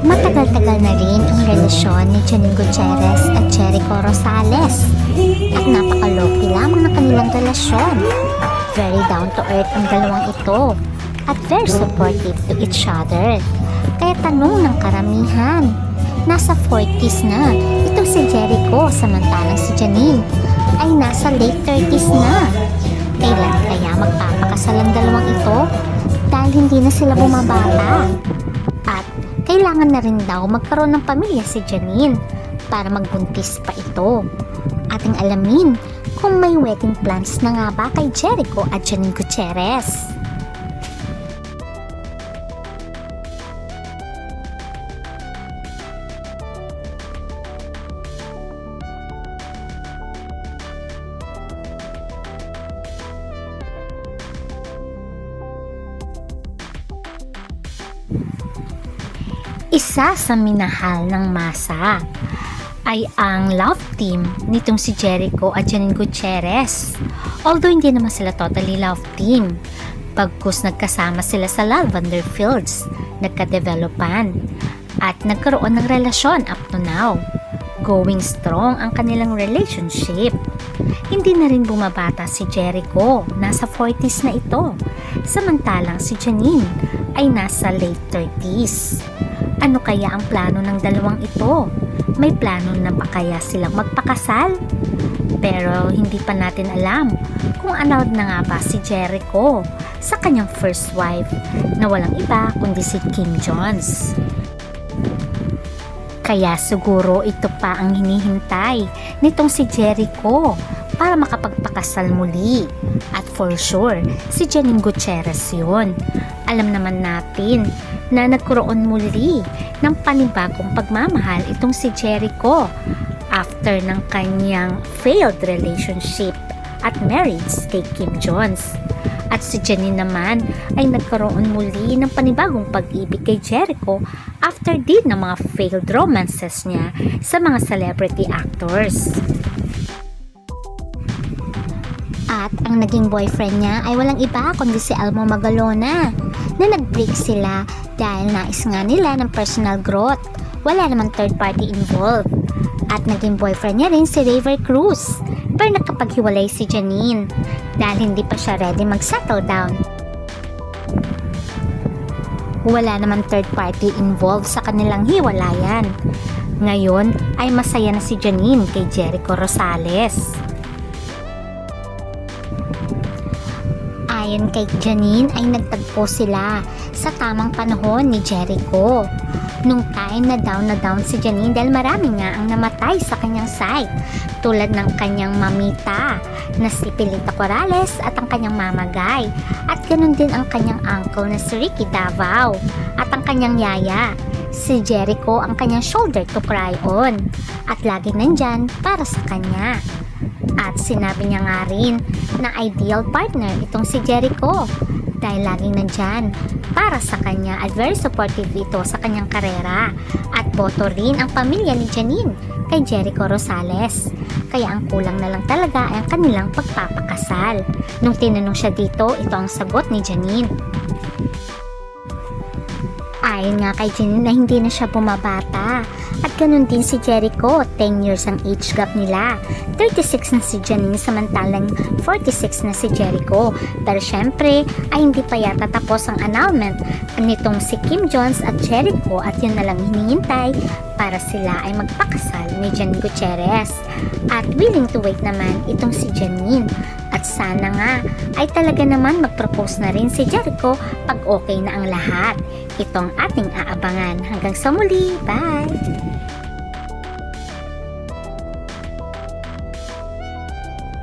Matagal-tagal na rin ang relasyon ni Janine Gutierrez at Jericho Rosales at napaka-low-key lamang ng kanilang relasyon. Very down-to-earth ang dalawang ito at very supportive to each other. Kaya tanong ng karamihan, nasa 40s na itong si Jericho samantalang si Janine ay nasa late 30s na. Kailan kaya magpapakasal ang dalawang ito dahil hindi na sila bumabata? At kailangan na rin daw magkaroon ng pamilya si Janine para magbuntis pa ito. Ating alamin kung may wedding plans na nga ba kay Jericho at Janine Gutierrez. Isa sa minahal ng masa ay ang love team nitong si Jericho at Janine Gutierrez. Although hindi naman sila totally love team, pagkus nagkasama sila sa Lavender Fields, nagka-developan at nagkaroon ng relasyon up to now. Going strong ang kanilang relationship. Hindi na rin bumabata si Jericho, nasa 40s na ito, samantalang si Janine ay nasa late 30s. Ano kaya ang plano ng dalawang ito? May plano na ba kaya silang magpakasal? Pero hindi pa natin alam kung anod na nga ba si Jericho sa kanyang first wife na walang iba kundi si Kim Jones. Kaya siguro ito pa ang hinihintay nitong si Jericho para makapagpakasal muli. At for sure, si Janine Gutierrez yun. Alam naman natin na nagkaroon muli ng panibagong pagmamahal itong si Jericho after ng kanyang failed relationship at marriage kay Kim Jones. At si Janine naman ay nagkaroon muli ng panibagong pag-ibig kay Jericho after din ng mga failed romances niya sa mga celebrity actors. At ang naging boyfriend niya ay walang iba kundi si Elmo Magalona na nag-break sila dahil nais nga nila ng personal growth. Wala namang third party involved. At naging boyfriend niya rin si Raver Cruz pero nakapaghiwalay si Janine dahil hindi pa siya ready mag-settle down. Wala namang third party involved sa kanilang hiwalayan. Ngayon ay masaya na si Janine kay Jericho Rosales. Ayon kay Janine ay nagtagpo sila sa tamang panahon ni Jericho. Nung time na down si Janine dahil marami nga ang namatay sa kanyang side tulad ng kanyang mamita na si Pilita Corrales at ang kanyang mama Guy at ganun din ang kanyang uncle na si Ricky Davao at ang kanyang yaya si Jericho ang kanyang shoulder to cry on at lagi nandyan para sa kanya. At sinabi niya nga rin na ideal partner itong si Jericho dahil laging nandyan para sa kanya at very supportive ito sa kanyang karera at boto rin ang pamilya ni Janine kay Jericho Rosales. Kaya ang kulang na lang talaga ay ang kanilang pagpapakasal. Nung tinanong siya dito, ito ang sagot ni Janine. Ayon nga kay Janine na hindi na siya bumabata. At ganun din si Jericho, 10 years ang age gap nila. 36 na si Janine samantalang 46 na si Jericho. Pero syempre ay hindi pa yata tapos ang annulment nitong si Kim Jones at Jericho at yun na lang hinihintay para sila ay magpakasal ni Janine Gutierrez. At willing to wait naman itong si Janine. At sana nga ay talaga naman mag-propose na rin si Jericho pag okay na ang lahat. Itong ating aabangan. Hanggang sa muli. Bye!